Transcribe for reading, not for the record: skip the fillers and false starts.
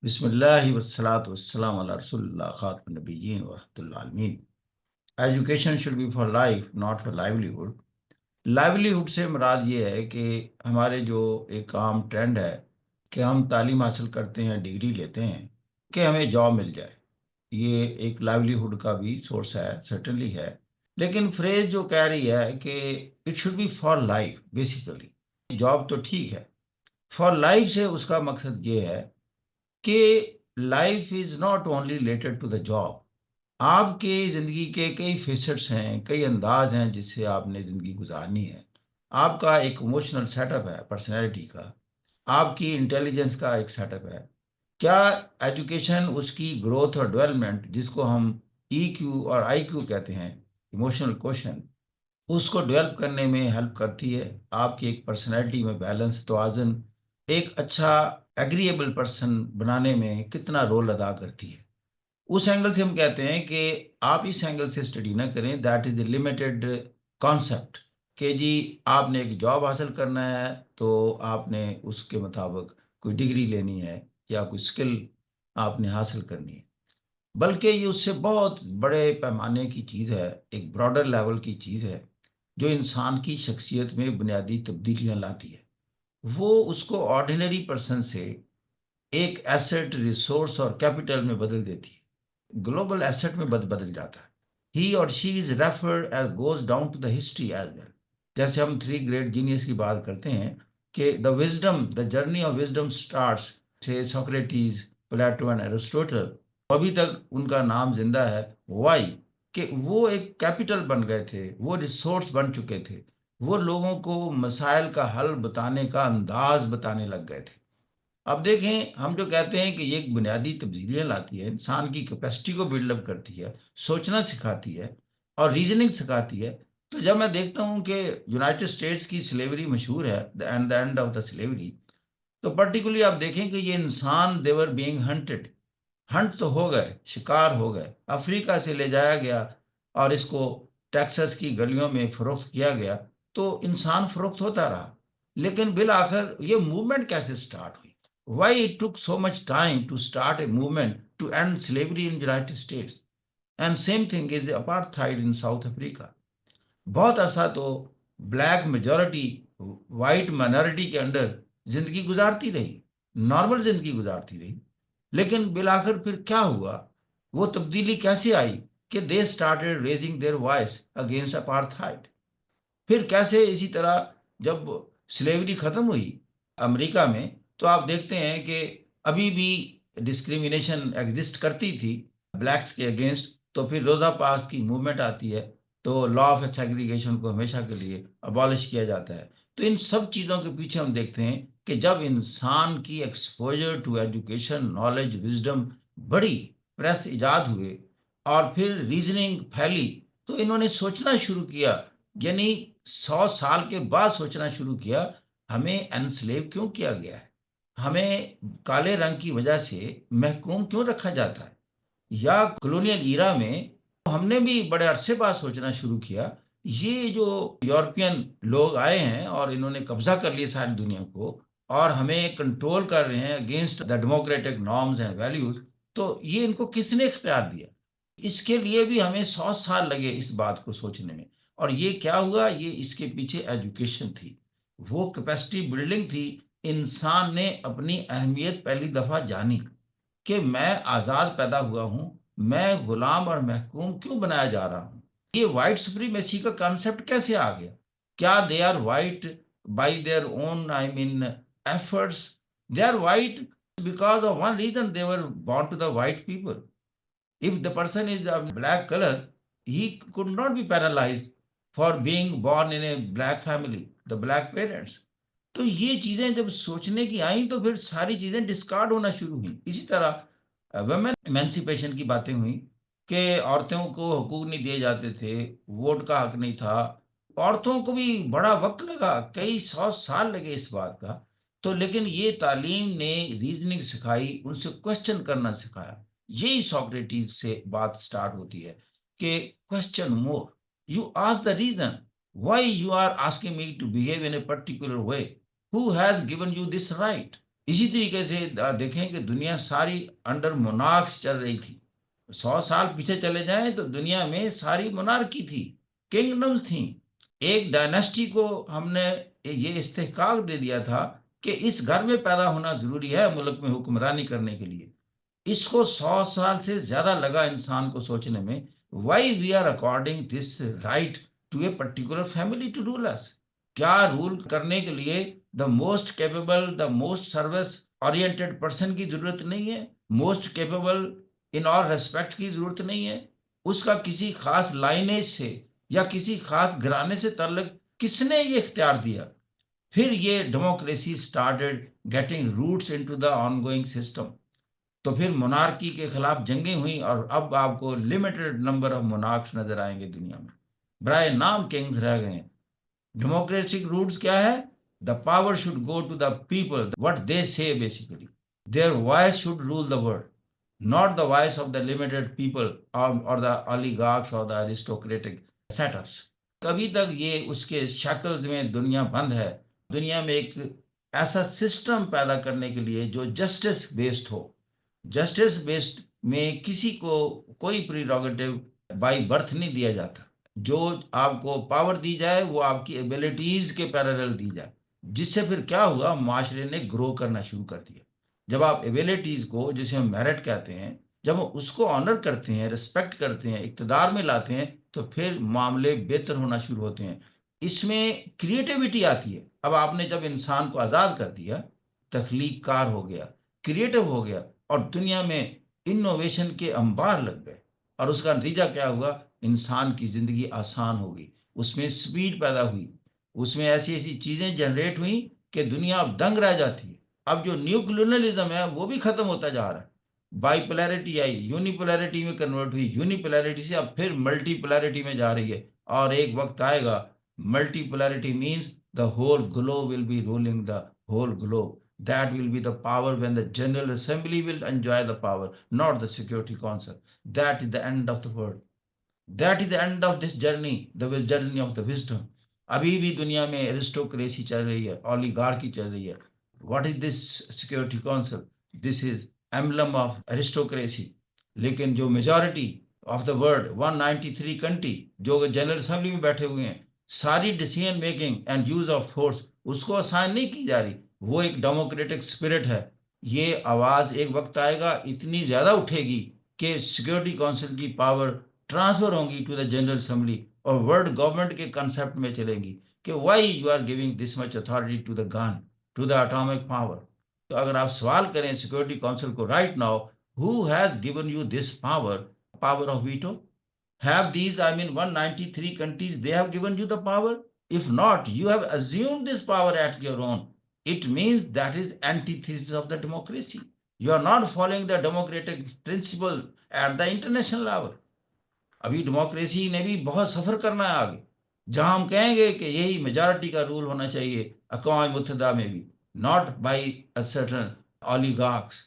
بسم اللہ والصلاة والسلام علی رسول اللہ خاتم النبیین ورحمۃ اللہ عالمین۔ Education should be for life not for livelihood. Livelihood سے مراد یہ ہے کہ ہمارے جو ایک عام ٹرینڈ ہے کہ ہم تعلیم حاصل کرتے ہیں، ڈگری لیتے ہیں کہ ہمیں جاب مل جائے، یہ ایک لائیولیہڈ کا بھی سورس ہے، سرٹنلی ہے۔ لیکن فریز جو کہہ رہی ہے کہ it should be for life, basically job تو ٹھیک ہے، فار لائف سے اس کا مقصد یہ ہے کہ life is not only related to the job. آپ کے زندگی کے کئی فیسٹس ہیں، کئی انداز ہیں جس سے آپ نے زندگی گزارنی ہے۔ آپ کا ایک ایموشنل سیٹ اپ ہے، پرسنالٹی کا، آپ کی انٹیلیجنس کا ایک سیٹ اپ ہے۔ کیا ایجوکیشن اس کی گروتھ اور ڈیولپمنٹ، جس کو ہم ای کیو اور آئی کیو کہتے ہیں، ایموشنل کوشن، اس کو ڈیولپ کرنے میں ہیلپ کرتی ہے؟ آپ کی ایک پرسنالٹی میں بیلنس، توازن، ایک اچھا ایگریبل پرسن بنانے میں کتنا رول ادا کرتی ہے؟ اس اینگل سے ہم کہتے ہیں کہ آپ اس اینگل سے اسٹڈی نہ کریں، that is a limited concept, کہ جی آپ نے ایک جاب حاصل کرنا ہے تو آپ نے اس کے مطابق کوئی ڈگری لینی ہے یا کوئی اسکل آپ نے حاصل کرنی ہے، بلکہ یہ اس سے بہت بڑے پیمانے کی چیز ہے، ایک براڈر لیول کی چیز ہے جو انسان کی شخصیت میں بنیادی تبدیلیاں لاتی ہے۔ وہ اس کو آرڈینری پرسن سے ایک ایسٹ، ریسورس اور کیپٹل میں بدل دیتی ہے، گلوبل ایسٹ میں بدل جاتا ہے۔ ہی اور she is referred as goes down to the history as well. جیسے ہم تھری گریٹ جینیس کی بات کرتے ہیں کہ the wisdom, the journey of wisdom starts سے سوکریٹیز، پلیٹو اینڈ ایرسٹوٹل، ابھی تک ان کا نام زندہ ہے۔ وائی؟ کہ وہ ایک کیپٹل بن گئے تھے، وہ ریسورس بن چکے تھے، وہ لوگوں کو مسائل کا حل بتانے کا انداز بتانے لگ گئے تھے۔ اب دیکھیں، ہم جو کہتے ہیں کہ یہ ایک بنیادی تبدیلیاں لاتی ہے، انسان کی کیپیسٹی کو بلڈ اپ کرتی ہے، سوچنا سکھاتی ہے اور ریزننگ سکھاتی ہے، تو جب میں دیکھتا ہوں کہ یونائٹڈ اسٹیٹس کی سلیوری مشہور ہے، دا اینڈ آف دا سلیوری، تو پرٹیکولرلی آپ دیکھیں کہ یہ انسان دیور بینگ ہنٹڈ، ہنٹ تو ہو گئے، شکار ہو گئے، افریقہ سے لے جایا گیا اور اس کو ٹیکسس کی گلیوں میں فروخت کیا گیا، تو انسان فروخت ہوتا رہا۔ لیکن بالآخر یہ موومنٹ کیسے سٹارٹ ہوئی؟ Why it took so much time to start a movement to end slavery in United States? And same thing as apartheid in South Africa. بہت عرصہ تو بلیک میجورٹی وائٹ مائنورٹی کے انڈر زندگی گزارتی رہی، normal زندگی گزارتی رہی، لیکن بالآخر پھر کیا ہوا؟ وہ تبدیلی کیسے آئی کہ they started raising their voice against apartheid? پھر کیسے اسی طرح جب سلیوری ختم ہوئی امریکہ میں، تو آپ دیکھتے ہیں کہ ابھی بھی ڈسکریمنیشن ایگزسٹ کرتی تھی بلیکس کے اگینسٹ، تو پھر روزہ پاس کی موومنٹ آتی ہے تو لا آف سیگریگیشن کو ہمیشہ کے لیے ابالش کیا جاتا ہے۔ تو ان سب چیزوں کے پیچھے ہم دیکھتے ہیں کہ جب انسان کی exposure to education, knowledge, wisdom بڑی، پریس ایجاد ہوئے اور پھر ریزننگ پھیلی، تو انہوں نے سوچنا شروع کیا، یعنی 100 سال کے بعد سوچنا شروع کیا، ہمیں انسلیو کیوں کیا گیا ہے؟ ہمیں کالے رنگ کی وجہ سے محکوم کیوں رکھا جاتا ہے؟ یا کولونیل ایرا میں ہم نے بھی بڑے عرصے بعد سوچنا شروع کیا، یہ جو یورپین لوگ آئے ہیں اور انہوں نے قبضہ کر لیا ساری دنیا کو اور ہمیں کنٹرول کر رہے ہیں against the democratic norms and values, تو یہ ان کو کس نے اختیار دیا؟ اس کے لیے بھی ہمیں 100 سال لگے اس بات کو سوچنے میں۔ اور یہ کیا ہوا؟ یہ اس کے پیچھے ایجوکیشن تھی، وہ کیپیسٹی بلڈنگ تھی۔ انسان نے اپنی اہمیت پہلی دفعہ جانی کہ میں آزاد پیدا ہوا ہوں، میں غلام اور محکوم کیوں بنایا جا رہا ہوں؟ یہ وائٹ سپریمیسی کا کانسیپٹ کیسے آ گیا؟ کیا they are white by their own I mean efforts? They are white because of one reason, they were born to the white people. If the person is of black color, he could not be penalized for being born in a black family, the black parents. تو یہ چیزیں جب سوچنے کی آئیں تو پھر ساری چیزیں ڈسکارڈ ہونا شروع ہوئیں۔ اسی طرح ویمن ایمنسپیشن کی باتیں ہوئیں کہ عورتوں کو حقوق نہیں دیے جاتے تھے، ووٹ کا حق نہیں تھا۔ عورتوں کو بھی بڑا وقت لگا، کئی 100 سال لگے اس بات کا، تو لیکن یہ تعلیم نے ریزننگ سکھائی، ان سے کوشچن کرنا سکھایا۔ یہی سوکریٹیز سے بات سٹارٹ ہوتی ہے کہ question more, you ask the reason why you are asking me to behave in a particular way, who has given you this right? اسی طریقے سے دیکھیں کہ دنیا ساری انڈر مونارکس چل رہی تھی. 100 سال پیچھے چلے جائیں تو دنیا میں ساری منارکی تھی، کنگڈمز تھیں. ایک ڈائناسٹی کو ہم نے یہ استحقاق دے دیا تھا کہ اس گھر میں پیدا ہونا ضروری ہے ملک میں حکمرانی کرنے کے لیے. اس کو 100 سال سے زیادہ لگا انسان کو سوچنے میں. Why we are according this right to a particular family to rule us. کیا رول کرنے کے لیے the most capable, the most service oriented person کی ضرورت نہیں ہے؟ موسٹ کیپیبل ان اور ریسپیکٹ کی ضرورت نہیں ہے؟ اس کا کسی خاص لائنیج سے یا کسی خاص گھرانے سے تعلق کس نے یہ اختیار دیا؟ پھر یہ democracy started getting roots into the on going system. تو پھر مونارکی کے خلاف جنگیں ہوئیں اور اب آپ کو لمیٹڈ نمبر آف مونارکس نظر آئیں گے دنیا میں. برائے نام کنگز رہ گئے ہیں. ڈیموکریٹک روٹس کیا ہے؟ The power should go to the people, what they say basically. Their voice should rule the world, not the voice of the limited people or the oligarchs or the aristocratic setups. کبھی تک یہ اس کے شکلز میں دنیا بند ہے. دنیا میں ایک ایسا سسٹم پیدا کرنے کے لیے جو جسٹس بیسڈ ہو. جسٹس بیسڈ میں کسی کو کوئی پریروگیٹو بائی برتھ نہیں دیا جاتا. جو آپ کو پاور دی جائے وہ آپ کی ایبلٹیز کے پیرالل دی جائے. جس سے پھر کیا ہوا، معاشرے نے گرو کرنا شروع کر دیا. جب آپ ایبلٹیز کو، جسے ہم میرٹ کہتے ہیں، جب ہم اس کو آنر کرتے ہیں، ریسپیکٹ کرتے ہیں، اقتدار میں لاتے ہیں، تو پھر معاملے بہتر ہونا شروع ہوتے ہیں. اس میں کریٹیوٹی آتی ہے. اب آپ نے جب انسان کو آزاد کر دیا، تخلیق کار ہو گیا، کریٹو ہو گیا، اور دنیا میں انوویشن کے انبار لگ گئے. اور اس کا نتیجہ کیا ہوا؟ انسان کی زندگی آسان ہو گئی، اس میں سپیڈ پیدا ہوئی، اس میں ایسی ایسی چیزیں جنریٹ ہوئیں کہ دنیا اب دنگ رہ جاتی ہے. اب جو نیو کلونلزم ہے وہ بھی ختم ہوتا جا رہا ہے. By polarity I, uni polarity میں کنورٹ ہوئی، یونی پولیرٹی سے اب پھر ملٹی پولیرٹی میں جا رہی ہے. اور ایک وقت آئے گا multipolarity means the whole globe will be ruling the whole globe. That will be the power when the General Assembly will enjoy the power, not the Security Council. That is the end of the world. That is the end of this journey, the journey of the wisdom. ابھی بھی دنیا میں ایرسٹوکریسی چل رہی ہے، اولیگارکی چل رہی ہے. What is this security council? This is emblem of aristocracy. لیکن جو majority of the world 193 country جو جنرل اسمبلی میں بیٹھے ہوئے ہیں، ساری decision making and use of force اس کو اسائن نہیں کی جا رہی. وہ ایک ڈیموکریٹک اسپرٹ ہے. یہ آواز ایک وقت آئے گا اتنی زیادہ اٹھے گی کہ سیکورٹی کونسل کی پاور ٹرانسفر ہوں گی ٹو دا جنرل اسمبلی، اور ورلڈ گورنمنٹ کے کنسپٹ میں چلیں گی کہ why you are giving this much authority to the gun, to the atomic power. تو اگر آپ سوال کریں سیکورٹی کونسل کو right now, who has given you this power, power of veto? Have these, I mean, 193 countries, they have given you the power? If not, you have assumed this power at your own. It means that is antithesis of the democracy. You are not following the democratic principle at the international level. ابھی democracy نے بھی بہت سفر کرنا ہے آگے، جہاں ہم کہیں گے کہ یہی میجارٹی کا رول ہونا چاہیے اقوام متحدہ میں بھی، not by a certain oligarchs.